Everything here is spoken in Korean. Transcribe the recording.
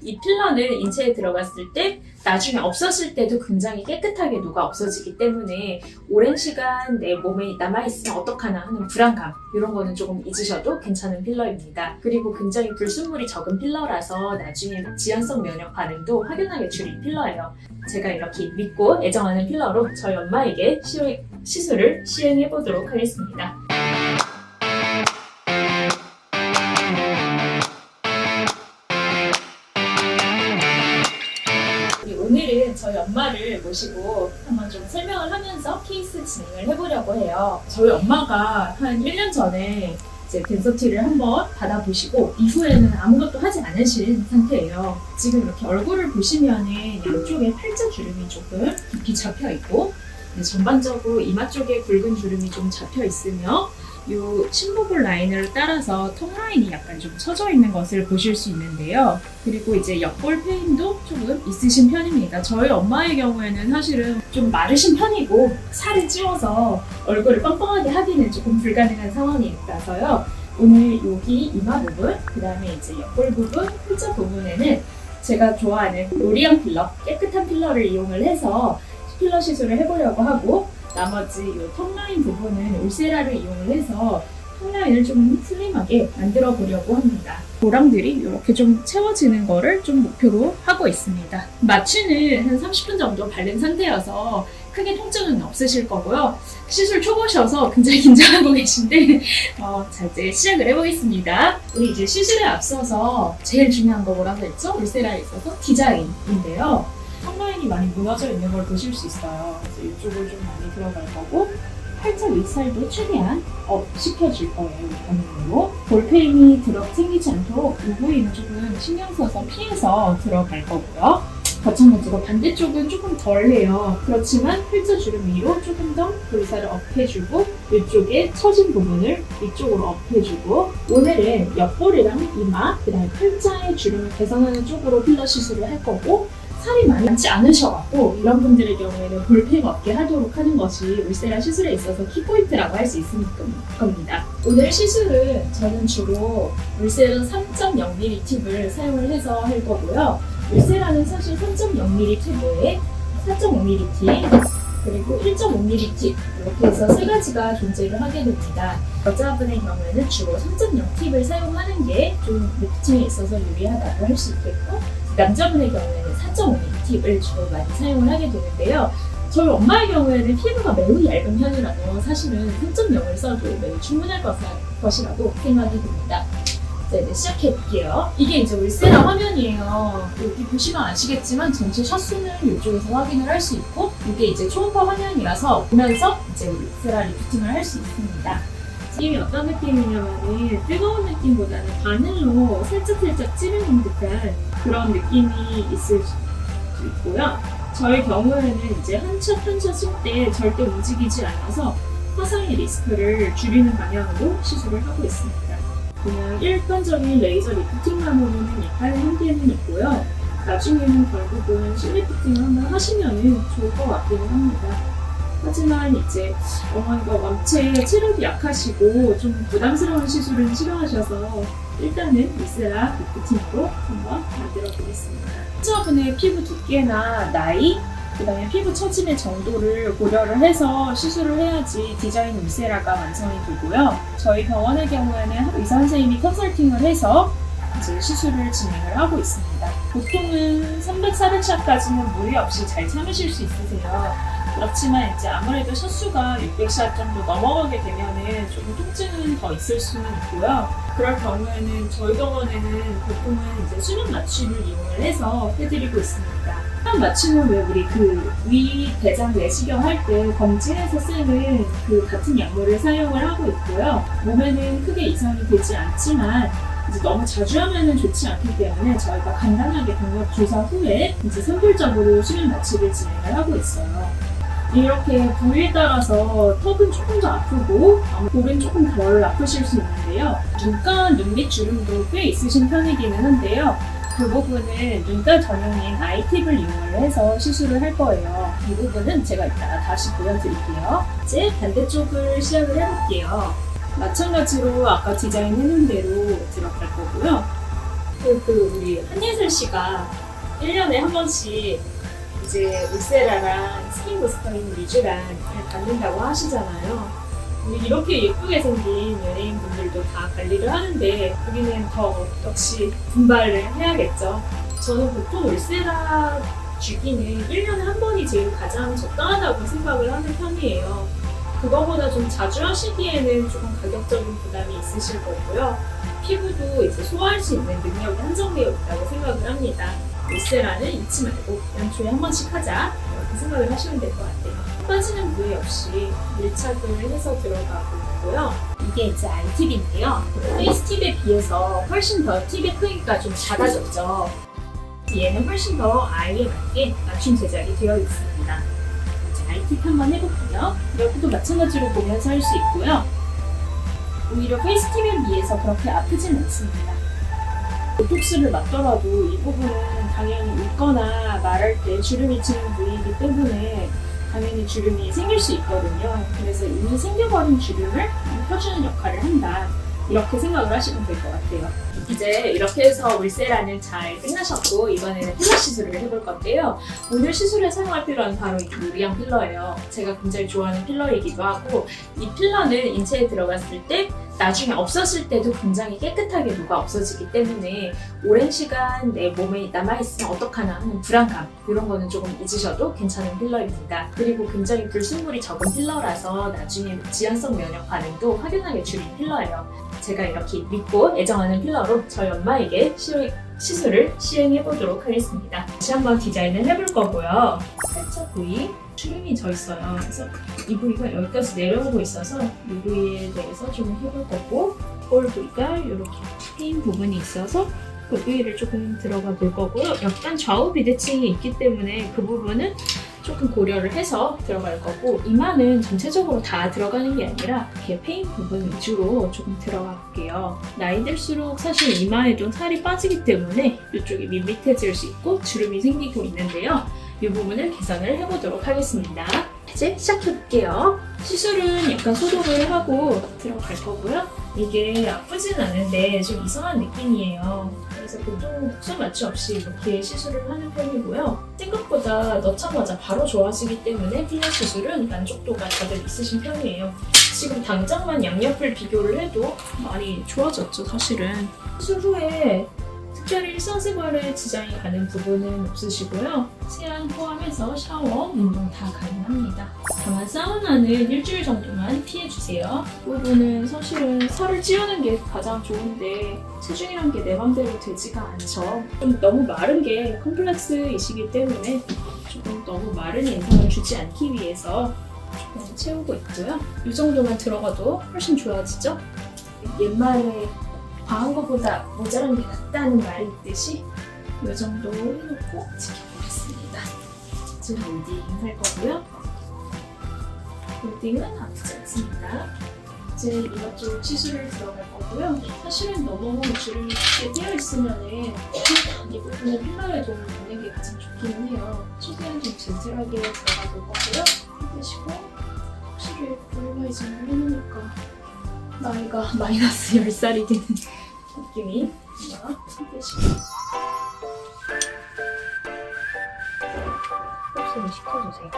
이 필러는 인체에 들어갔을 때 나중에 없었을 때도 굉장히 깨끗하게 녹아 없어지기 때문에 오랜 시간 내 몸에 남아있으면 어떡하나 하는 불안감 이런 거는 조금 잊으셔도 괜찮은 필러입니다. 그리고 굉장히 불순물이 적은 필러라서 나중에 지연성 면역 반응도 확연하게 줄인 필러예요. 제가 이렇게 믿고 애정하는 필러로 저희 엄마에게 시술을 시행해 보도록 하겠습니다. 오늘은 저희 엄마를 모시고 한번 좀 설명을 하면서 케이스 진행을 해보려고 해요. 저희 엄마가 한 1년 전에 이제 덴서티를 한번 받아보시고 이후에는 아무것도 하지 않으신 상태예요. 지금 이렇게 얼굴을 보시면은 양쪽에 팔자주름이 조금 깊이 잡혀있고 전반적으로 이마 쪽에 굵은 주름이 좀 잡혀있으며 이 심부분 라인을 따라서 턱 라인이 약간 좀 처져 있는 것을 보실 수 있는데요. 그리고 이제 옆볼 페인도 조금 있으신 편입니다. 저희 엄마의 경우에는 사실은 좀 마르신 편이고 살을 찌워서 얼굴을 뻥뻥하게 하기는 조금 불가능한 상황이라서요. 오늘 여기 이마 부분, 그 다음에 이제 옆볼 부분, 팔자 부분에는 제가 좋아하는 로리앙 필러, 깨끗한 필러를 이용을 해서 필러 시술을 해보려고 하고 나머지 이 턱라인 부분은 울세라를 이용을 해서 턱라인을 좀 슬림하게 만들어 보려고 합니다. 보람들이 이렇게 좀 채워지는 거를 좀 목표로 하고 있습니다. 마취는 한 30분 정도 바른 상태여서 크게 통증은 없으실 거고요. 시술 초보셔서 굉장히 긴장하고 계신데 자 이제 시작을 해보겠습니다. 우리 이제 시술에 앞서서 제일 중요한 거 뭐라고 했죠? 울세라에 있어서 디자인인데요. 턱라인이 많이 무너져 있는 걸 보실 수 있어요. 그래서 이쪽을 좀 많이 들어갈 거고 팔자 윗살도 최대한 업 시켜줄 거예요. 이 방향으로 볼페인이 생기지 않도록 이 부위는 조금 신경 써서 피해서 들어갈 거고요. 마찬가지로 반대쪽은 조금 덜해요. 그렇지만 팔자 주름 위로 조금 더 볼살을 업해주고 이쪽에 처진 부분을 이쪽으로 업해주고 오늘은 옆볼이랑 이마, 그 다음에 팔자의 주름을 개선하는 쪽으로 필러 시술을 할 거고 살이 많지 않으셔갖고 이런 분들의 경우에는 볼펜 없게 하도록 하는 것이 울세라 시술에 있어서 키포인트라고 할 수 있을 겁니다. 오늘 시술은 저는 주로 울세라 3.0mm 팁을 사용을 해서 할 거고요. 울세라는 사실 3.0mm 팁 외에 4.5mm 팁 그리고 1.5mm 팁 이렇게 해서 세 가지가 존재를 하게 됩니다. 여자분의 경우에는 주로 3.0 팁을 사용하는 게 좀 리프팅에 있어서 유리하다고 할 수 있겠고 남자분의 경우에는 4.5mm 팁을 주로 많이 사용을 하게 되는데요. 저희 엄마의 경우에는 피부가 매우 얇은 편이라서 사실은 3.0을 써도 매우 충분할 것이라고 생각이 듭니다. 자, 이제 시작해 볼게요. 이게 이제 울세라 화면이에요. 여기 보시면 아시겠지만 전체 샷수는 이쪽에서 확인을 할 수 있고 이게 이제 초음파 화면이라서 보면서 이제 울세라 리프팅을 할 수 있습니다. 느낌이 어떤 느낌이냐면 뜨거운 느낌보다는 바늘로 살짝 찌르는 듯한 그런 느낌이 있을 수 있고요. 저희 경우에는 이제 한 샷 쓸 때 절대 움직이지 않아서 화상의 리스크를 줄이는 방향으로 시술을 하고 있습니다. 그냥 일반적인 레이저 리프팅만으로는 약간의 한계는 있고요. 나중에는 결국은 실리프팅을 한번 하시면 좋을 것 같기는 합니다. 하지만 이제 어머니가 원체 체력이 약하시고 좀 부담스러운 시술은 싫어하셔서 일단은 울세라 리프팅으로 한번 만들어 보겠습니다. 환자분의 피부 두께나 나이, 그 다음에 피부 처짐의 정도를 고려를 해서 시술을 해야지 디자인 울세라가 완성이 되고요. 저희 병원의 경우에는 의사 선생님이 컨설팅을 해서 이제 시술을 진행을 하고 있습니다. 보통은 300, 400샷까지는 무리 없이 잘 참으실 수 있으세요. 그렇지만 이제 아무래도 샷수가 600샷 정도 넘어가게 되면은 조금 통증은 더 있을 수는 있고요. 그럴 경우에는 저희 병원에는 보통은 이제 수면 마취를 이용을 해서 해드리고 있습니다. 수면 마취는 왜 우리 그 위 대장 내시경 할 때 검진해서 쓰는 그 같은 약물을 사용을 하고 있고요. 몸에는 크게 이상이 되지 않지만 이제 너무 자주 하면은 좋지 않기 때문에 저희가 간단하게 병력 조사 후에 이제 선별적으로 수면 마취를 진행을 하고 있어요. 이렇게 부위에 따라서 턱은 조금 더 아프고 볼은 조금 덜 아프실 수 있는데요. 눈가, 눈밑 주름도 꽤 있으신 편이기는 한데요. 그 부분은 눈가 전용인 아이팁을 이용을 해서 시술을 할 거예요. 이 부분은 제가 이따가 다시 보여드릴게요. 이제 반대쪽을 시작을 해볼게요. 마찬가지로 아까 디자인 해놓은 대로 들어갈 거고요. 우리 한예슬 씨가 1년에 한 번씩 이제 울세라랑 스킨 부스터인 리쥬란 받는다고 하시잖아요. 근데 이렇게 예쁘게 생긴 연예인분들도 다 관리를 하는데 우리는 더 역시 분발을 해야겠죠. 저는 보통 울세라 주기는 1년에 한 번이 제일 가장 적당하다고 생각을 하는 편이에요. 그거보다 좀 자주 하시기에는 조금 가격적인 부담이 있으실 거고요. 피부도 이제 소화할 수 있는 능력이 한정되어 있다고 생각을 합니다. 울세라는 잊지 말고 연초에 한 번씩 하자 이렇게 생각을 하시면 될 것 같아요. 빠지는 부위 없이 밀착을 해서 들어가고 있고요. 이게 이제 아이팁인데요. 페이스팁에 비해서 훨씬 더 팁의 크기가 좀 작아졌죠. 얘는 훨씬 더 아이에 맞게 맞춤 제작이 되어 있습니다. 이제 아이팁 한번 해볼게요. 여기도 마찬가지로 보면서 할 수 있고요. 오히려 페이스팁에 비해서 그렇게 아프진 않습니다. 보톡스를 맞더라도 이 부분은 당연히 웃거나 말할 때 주름이 치는 부위이기 때문에 당연히 주름이 생길 수 있거든요. 그래서 이미 생겨버린 주름을 펴주는 역할을 한다. 이렇게 생각을 하시면 될 것 같아요. 이제 이렇게 해서 울세라는 잘 끝나셨고 이번에는 필러 시술을 해볼 건데요. 오늘 시술에 사용할 필러는 바로 이 루리안 필러예요. 제가 굉장히 좋아하는 필러이기도 하고 이 필러는 인체에 들어갔을 때 나중에 없었을 때도 굉장히 깨끗하게 녹아 없어지기 때문에 오랜 시간 내 몸에 남아있으면 어떡하나 하는 불안감 이런 거는 조금 잊으셔도 괜찮은 필러입니다. 그리고 굉장히 불순물이 적은 필러라서 나중에 지연성 면역 반응도 확연하게 줄인 필러예요. 제가 이렇게 믿고 애정하는 필러로 저희 엄마에게 시술을 시행해 보도록 하겠습니다. 다시 한번 디자인을 해볼 거고요. 살짝 부위 주름이 져 있어요. 그래서 이 부위가 여기까지 내려오고 있어서 이 부위에 대해서 좀 해볼 거고 볼 부위가 이렇게 트인 부분이 있어서 그 부위를 조금 들어가 볼 거고요. 약간 좌우 비대칭이 있기 때문에 그 부분은 조금 고려를 해서 들어갈 거고 이마는 전체적으로 다 들어가는 게 아니라 이렇게 페인 부분 위주로 조금 들어가 볼게요. 나이 들수록 사실 이마에도 살이 빠지기 때문에 이쪽이 밋밋해질 수 있고 주름이 생기고 있는데요. 이 부분을 개선을 해보도록 하겠습니다. 이제 시작해볼게요. 시술은 약간 소독을 하고 들어갈 거고요. 이게 아프진 않은데 좀 이상한 느낌이에요. 그래서 보통 국소 맞춤 없이 이렇게 시술을 하는 편이고요. 생각보다 넣자마자 바로 좋아지기 때문에 필러 시술은 만족도가 다들 있으신 편이에요. 지금 당장만 양옆을 비교를 해도 많이 좋아졌죠, 사실은. 시술 후에 특별히 일상생활에 지장이 가는 부분은 없으시고요. 세안 포함해서 샤워, 운동 다 가능합니다. 다만 사우나는 일주일 정도만 피해주세요. 이 부분은 사실은 살을 찌우는 게 가장 좋은데 체중이란 게 내 맘대로 되지가 않죠. 좀 너무 마른 게 컴플렉스이시기 때문에 조금 너무 마른 인상을 주지 않기 위해서 조금 채우고 있고요. 이 정도만 들어가도 훨씬 좋아지죠? 옛말에 과한 것보다 모자란 게 낫다는 말이 있듯이 이 정도 해놓고 지켜보겠습니다. 이제 롤딩 할 거고요. 롤딩은 아프지 않습니다. 이제 이것저것 시술을 들어갈 거고요. 사실은 너무 주름이 깊게 띄어 있으면 이 부분은 필러에 도움을 받는 게 가장 좋기는 해요. 최대한 좀 젠틀하게 들어가 볼 거고요. 힘드시고 확실히 볼라이징을 해놓으니까 나이가 마이너스 10살이 되는 느낌이 힘드시고 흡수를 시켜주세요.